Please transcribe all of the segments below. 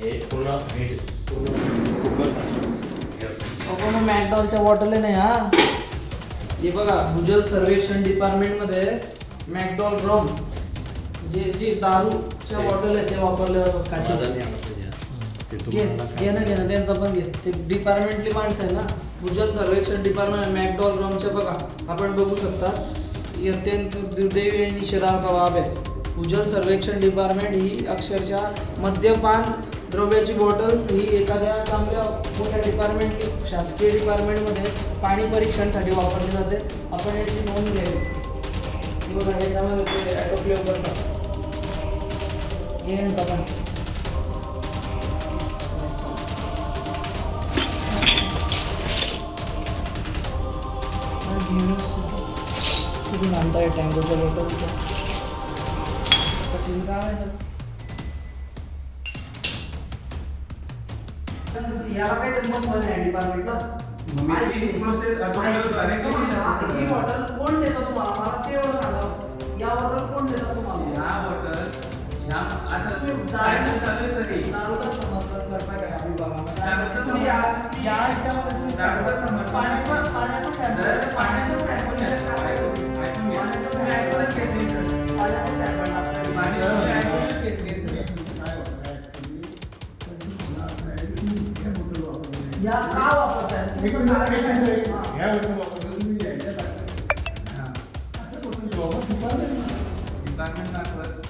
हे पूर्ण हीट पूर्ण मॅकडॉलच्या बॉटल आहे ना हा. हे बघा भूजल सर्वेक्षण डिपार्टमेंटमध्ये मॅकडॉल रम जे दारूच्या बॉटल आहे ते वापरले जातात काचेच्या. घे ना त्यांचं पण घे. ते डिपार्टमेंटली माणसं आहे ना. भूजल सर्वेक्षण डिपार्टमेंट मॅकडॉल रमच्या बघा आपण बघू शकता अत्यंत दुर्दैवी आणि निषेधार्ह बाब आहे. भूजल सर्वेक्षण डिपार्टमेंट ही अक्षरशः मद्यपान द्रव्याची बॉटल ही एखाद्या चांगल्या मोठ्या डिपार्टमेंट शासकीय डिपार्टमेंटमध्ये पाणी परीक्षणासाठी वापरली जाते. आपण याची नोंद घ्यावी. बघा याच्यामध्ये ते ॲटोक्लेव करतात. यांचा पण कुठून आणता येईल टँगोच्या बॉटलच्या याला काही जमत नाही डिपार्टमेंटला. ही बॉटल कोण देतं तुम्हाला मला ते एवढं सांगा. या बॉटल कोण देतं तुम्हाला? या बॉटल या असं साईडला चालू आहे सगळी दारूला समजतात करता काय आम्ही बघा पाण्याचा या का वापरतात डिपार्टमेंट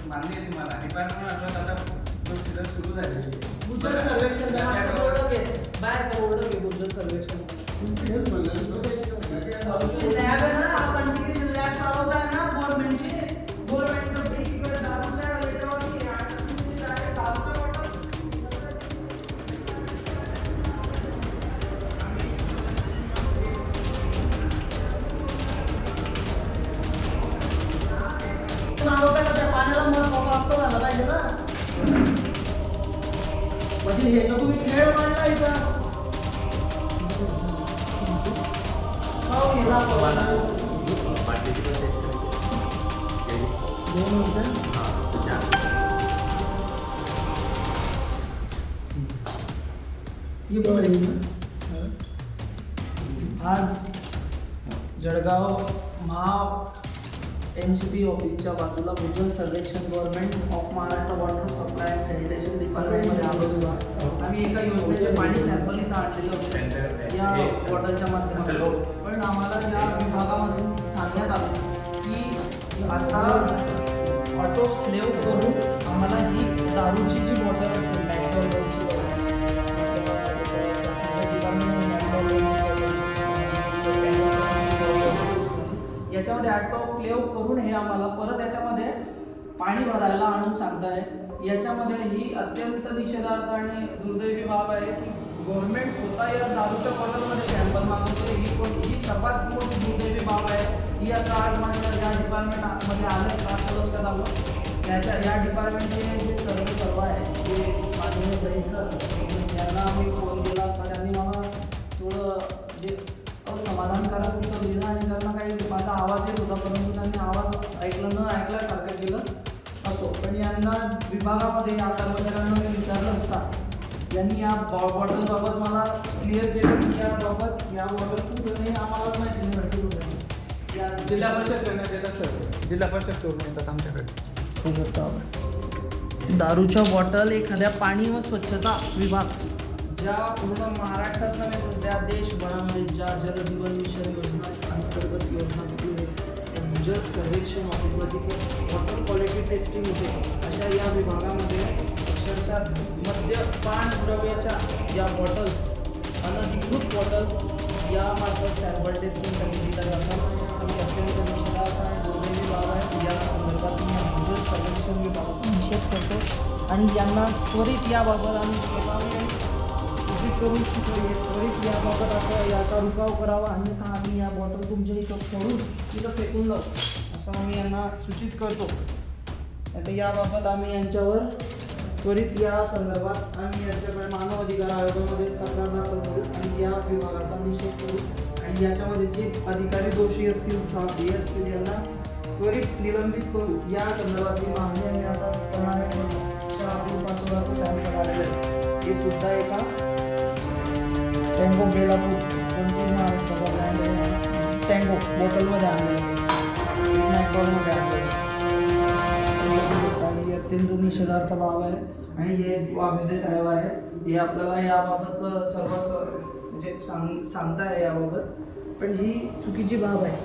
मान्य आहे तुम्हाला. डिपार्टमेंट आता प्रोसिजर सुरू झाली. भूजल सर्वेक्षण बाहेरचं बोर्ड घे. भूजल सर्वेक्षण लॅब आहे ना आपण लॅब चालवत आहे ना गव्हर्नमेंटची. गव्हर्नमेंटचं एकीकडे दारूच्या याच्यावरती त्या पाण्याला महत्व प्राप्त झालं पाहिजे ना. म्हणजे हे तर तुम्ही खेळ मांडला इथं. आज जळगाव MCP ऑफिसच्या बाजूला भूजल सर्वेक्षण government of Maharashtra water supply and sanitation डिपार्टमेंटमध्ये आलो होतो. आम्ही एका योजनेचे पाणी सॅम्पल इथं आणलेलं होतं या बॉटलच्या माध्यमातून. पण आम्हाला या विभागामधून सांगण्यात आलं की आता ऑटो स्लेव करून आम्हाला ही दारूची जी बॉटल असते मॅकडॉलची याच्यामध्ये ऑटोक्लेव करून हे आम्हाला परत याच्यामध्ये पाणी भरायला आणून सांगताय. याच्यामध्ये ही अत्यंत निषेधार्थ आणि दुर्दैवी बाब आहे की गव्हर्नमेंट स्वतः या दारूच्या बॉटलमध्ये सॅम्पल मागवते. ही सर्वात मोठी दुर्दैवी बाब आहे. ही असं आज माझ्या या डिपार्टमेंटमध्ये आलं असं लक्षात आलं. या डिपार्टमेंटचे जे सर्व आहे ते माननीय दरेकर यांना मी फोन केला असता. त्यांनी मला थोडं जे असमाधानकारक उत्तर दिलं आणि त्यांना काही माझा आवाज येत होता परंतु त्यांनी आवाज न ऐकल्यासारखं केलं असो. पण यांना विभागामध्ये या कर्मचाऱ्यांना विचारलं असता यांनी या बॉटलबाबत मला क्लिअर केलं की या बॉटल कुठं नाही आम्हालाच माहिती नाही. या जिल्हा परिषद करण्यात येतात सर. जिल्हा परिषद करून येतात आमच्याकडे. दारूच्या बॉटल एखाद्या पाणी व स्वच्छता विभाग ज्या पूर्ण महाराष्ट्रात नव्हे तर त्या देशभरामध्ये ज्या जल जीवन मिशन योजना अंतर्गत योजना सुरू आहे त्या भूजल सर्वेक्षण ऑफिसला तिथे वॉटर क्वालिटी टेस्टिंग होते. अशा या विभागामध्ये अक्षरशः मद्यपान द्रव्याच्या या बॉटल्स अनधिकृत बॉटल्स या मार्फत सॅम्पल टेस्टिंगसाठी दिल्या जातात. आणि अत्यंत निषेधार्थ आणि दुर्दैवी बाब आहे. या संदर्भात मी भूजल सर्वेक्षण विभागाचा निषेध करतो आणि यांना त्वरित याबाबत आम्ही सूचित करू इच्छितो. त्वरित याबाबत आता याचा रुकाव करावा अन्यथा आम्ही या बॉटल तुमच्या इथं फोडून तिथं फेकून जाऊ असं आम्ही यांना सूचित करतो. आता याबाबत आम्ही यांच्यावर त्वरित या संदर्भात आम्ही यांच्याकडे मानव अधिकार आयोगामध्ये तक्रार दाखल करू आणि या विभागाचा निषेध करू. आणि याच्यामध्ये जे अधिकारी दोषी असतील हे असतील यांना त्वरित निलंबित करू. या संदर्भातली मागणी आम्ही आता प्रमाणे सॅम्पल आलेलं आहे. हे सुद्धा एका टँगो बेलापूर कोणती महाराष्ट्राचा ब्रँड आहे टँगो बॉटलमध्ये आणलेलं मॅकडॉलमध्ये आणलेलं हे अत्यंत निषेधार्थ बाब आहे आणि हे वाघेदे साहेब आहे हे आपल्याला याबाबतचं म्हणजे सांगता आहे याबाबत पण ही चुकीची बाब आहे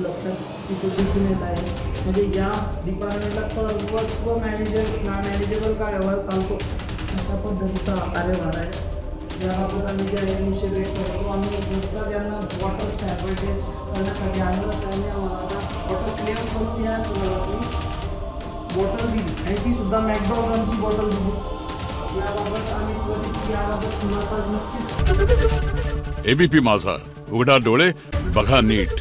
लक्षात तिथे दिसून येत आहे म्हणजे या डिपार्टमेंटला सर्वस्व मॅनेजेबल कार्यभार चालतो अशा पद्धतीचा कार्यभार आहे याबाबत आम्ही जे आहे निषेध व्यक्त करतो आम्ही नुकताच यांना वॉटर सॅम्पल टेस्ट करण्यासाठी आणलं त्यांनी आम्हाला वॉटर क्लिअर करून या संदर्भातली बॉटल दिली आणि ती सुद्धा मॅकडॉनल्डची बॉटल दिली याबाबत आम्ही त्वरित याबाबत खुलासा नक्कीच एबीपी माझा, उघडा डोळे बघा नीट.